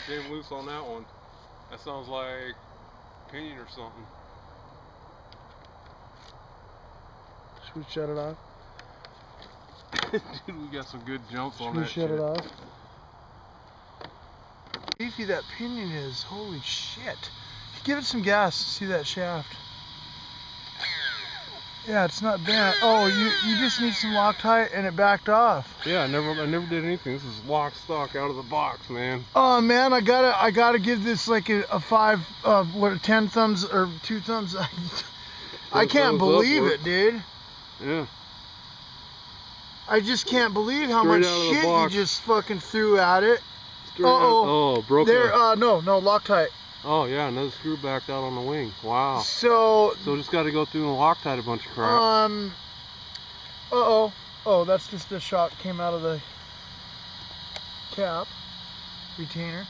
came loose on that one. That sounds like pinion or something. Should we shut it off? Dude, we got some good jumps on that shit. Should we shut it off? Beefy that pinion is, holy shit. Give it some gas to see that shaft. Yeah, it's not bent. Oh, you just need some Loctite and it backed off. Yeah, I never did anything. This is lock stock out of the box, man. Oh man, I gotta give this like a 10 thumbs or 2 thumbs. I can't believe it, dude. Yeah. I just can't believe how much shit you just fucking threw at it. Oh, broke there. No, Loctite. Oh yeah, another screw backed out on the wing. Wow. So just got to go through and Loctite a bunch of crap. Oh, that's just the shot came out of the cap retainer.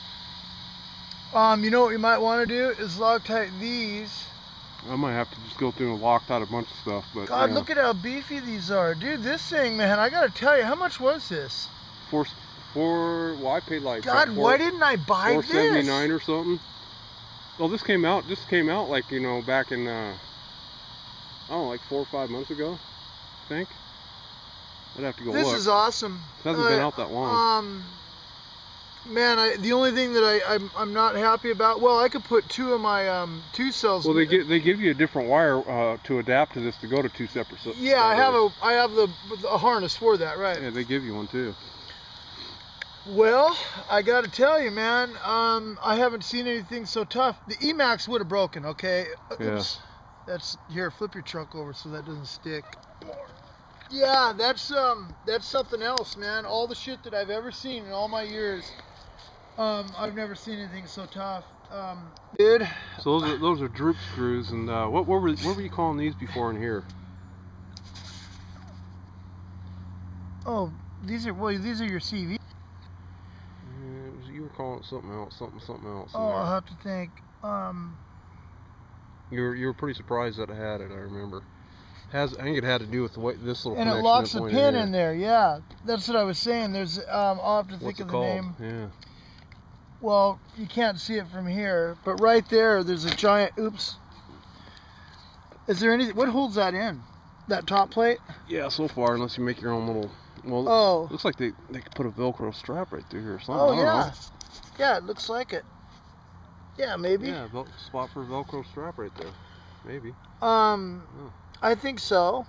You know what you might want to do is Loctite these. I might have to just go through and Loctite a bunch of stuff, but God, yeah. Look at how beefy these are, dude. This thing, man, I gotta tell you, how much was this? Well, I paid like why didn't I buy this? $4.79 or something. Well, this came out like, you know, back in I don't know, like 4 or 5 months ago, I think. I'd have to go look. This is awesome. It hasn't been out that long. Man, the only thing that I'm not happy about, well, I could put 2 of my 2 cells. Well, they give you a different wire to adapt to this to go to 2 separate cells. Yeah, I have a harness for that, right? Yeah, they give you one too. Well, I got to tell you, man, I haven't seen anything so tough. The Emax would have broken, okay? Oops. Yeah. That's here. Flip your truck over so that doesn't stick. Yeah, that's something else, man. All the shit that I've ever seen in all my years. I've never seen anything so tough, dude. So those are droop screws, and what were you calling these before in here? Oh, these are your CV. Yeah, you were calling it something else, something else. Oh, I'll have to think. You were pretty surprised that it had it. I remember. I think it had to do with the way this little. And it locks the pin in there. Yeah, that's what I was saying. There's I'll have to think of the name. Yeah. Well, you can't see it from here, but right there, there's a giant. Oops. Is there anything? What holds that in? That top plate? Yeah, so far, unless you make your own little. Well, oh. Looks like they could put a Velcro strap right through here or something. Oh yeah. Yeah, it looks like it. Yeah, maybe. Yeah, spot for a Velcro strap right there. Maybe. Oh. I think so.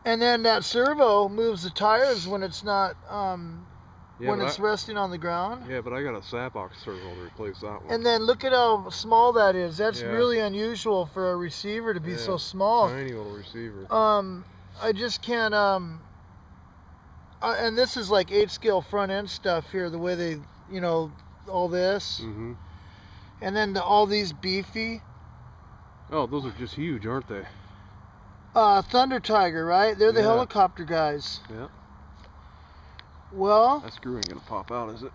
And then that servo moves the tires when it's not. When it's resting on the ground. Yeah, but I got a Sabox servo to replace that one. And then look at how small that is. That's really unusual for a receiver to be so small. Tiny little receiver. I just can't. And this is like 8-scale front end stuff here. The way they, you know, all this. Mm-hmm. And then all these beefy. Oh, those are just huge, aren't they? Thunder Tiger, right? They're the helicopter guys. Yeah. Well, that screw ain't gonna pop out, is it?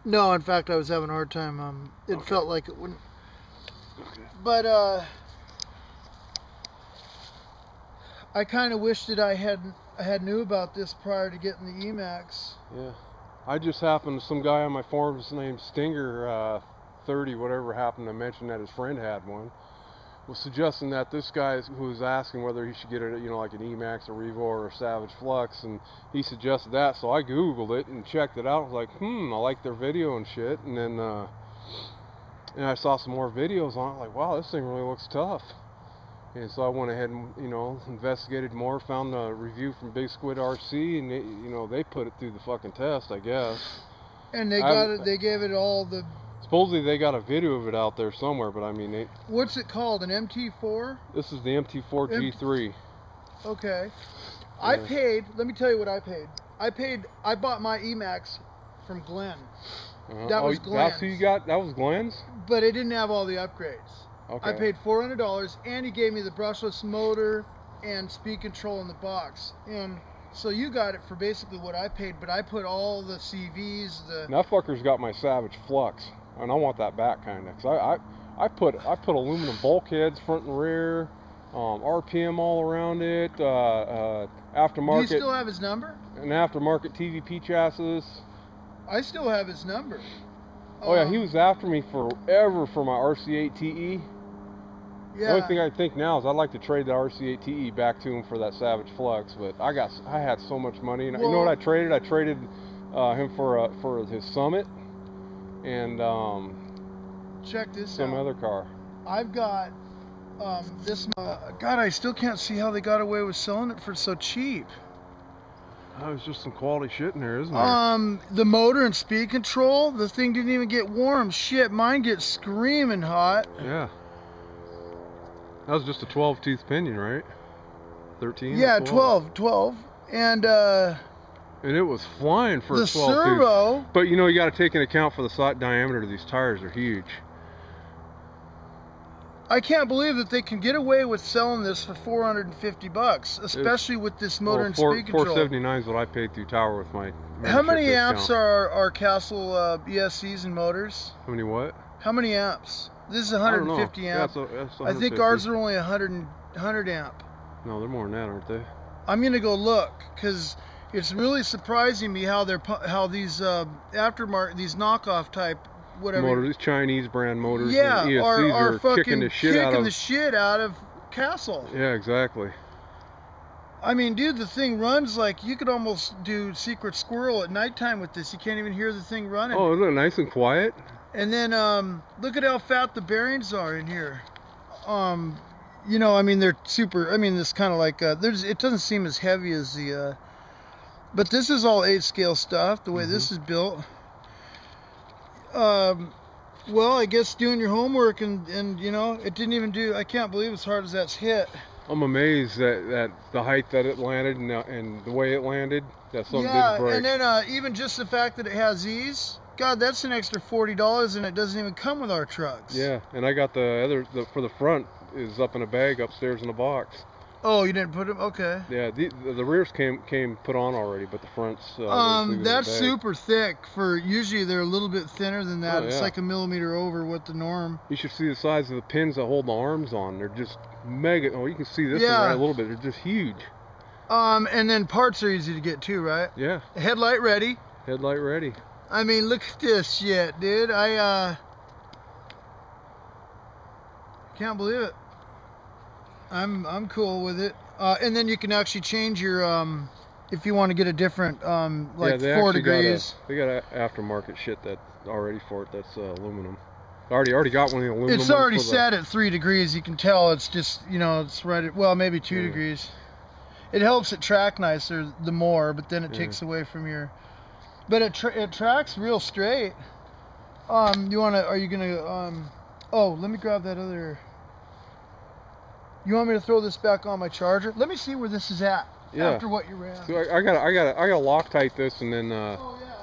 No, in fact, I was having a hard time. It felt like it wouldn't. Okay. But I kind of wish that I had knew about this prior to getting the Emax. Yeah, I just happened. Some guy on my forums named Stinger 30, whatever, happened to mention that his friend had one. Was suggesting that this guy who was asking whether he should get it, you know, like an Emax, a Revo, or a Savage Flux, and he suggested that, so I googled it and checked it out. I was like, I like their video and shit, and then and I saw some more videos on it, like, wow, this thing really looks tough. And so I went ahead and, you know, investigated more, found a review from Big Squid RC, and they, you know, they put it through the fucking test, I guess. And they got it. They gave it all the. Supposedly they got a video of it out there somewhere, but I mean, what's it called? An MT-4? This is the MT-4 G3. Okay. Yeah. I paid. Let me tell you what I paid. I bought my Emax from Glenn. That was Glenn's. That's who you got? That was Glenn's? But it didn't have all the upgrades. Okay. I paid $400, and he gave me the brushless motor and speed control in the box. And so you got it for basically what I paid, but I put all the CVs. That fucker's got my Savage Flux. And I want that back kind of, cause I put aluminum bulkheads front and rear, RPM all around it, aftermarket. Do you still have his number? An aftermarket TVP chassis. I still have his number. Oh yeah, he was after me forever for my RC8 TE. Yeah. The only thing I think now is I'd like to trade the RC8 TE back to him for that Savage Flux, but I had so much money, and you know what I traded? I traded him for his Summit and check this some out. other car. I've got this. God, I still can't see how they got away with selling it for so cheap. Oh, there's just some quality shit in there, isn't there? The motor and speed control, the thing didn't even get warm. Shit, mine gets screaming hot. Yeah. That was just a 12-tooth pinion, right? 13? Yeah, 12. And it was flying for a 12-tooth. The servo. But you know, you got to take into account for the diameter of these tires are huge. I can't believe that they can get away with selling this for $450, especially with this motor and speed control. $479 is what I paid through Tower with my How many amps are Castle ESCs and motors? How many what? How many amps? This is 150 amp. Yeah, that's I think ours are only 100 amp. No, they're more than that, aren't they? I'm gonna go look, because it's really surprising me how these aftermarket, these knockoff type whatever motors, these Chinese brand motors, yeah, and ESCs are fucking kicking the shit out of Castle. Yeah, exactly. I mean, dude, the thing runs like you could almost do Secret Squirrel at nighttime with this. You can't even hear the thing running. Oh, isn't it nice and quiet? And then look at how fat the bearings are in here. You know, I mean, they're super. I mean, this kind of like it doesn't seem as heavy as the. But this is all 8-scale stuff. The way this is built. Well, I guess doing your homework and you know, it didn't even do. I can't believe as hard as that's hit. I'm amazed that the height that it landed and the way it landed. That something didn't break. And then even just the fact that it has these. God, that's an extra $40, and it doesn't even come with our trucks. Yeah, and I got the for the front is up in a bag upstairs in a box. Oh, you didn't put them? Okay. Yeah, the rears came put on already, but the fronts. That's super thick. For usually they're a little bit thinner than that. Oh, It's yeah. like a millimeter over what the norm. You should see the size of the pins that hold the arms on. They're just mega. Oh, you can see this one right a little bit. They're just huge. And then parts are easy to get too, right? Yeah. Headlight ready. Headlight ready. I mean, look at this shit, dude. I can't believe it. I'm cool with it. And then you can actually change your if you want to get a different like 4 degrees. They got aftermarket shit that already for it. That's aluminum. I already got one of the aluminum. It's already set at 3 degrees. You can tell it's just, you know, it's right at, well, maybe 2 degrees. It helps it track nicer the more, but then it takes away from your. But it tracks real straight. Are you gonna oh, let me grab that other. You want me to throw this back on my charger? Let me see where this is at after what you ran. So I gotta Loctite this and then Oh yeah.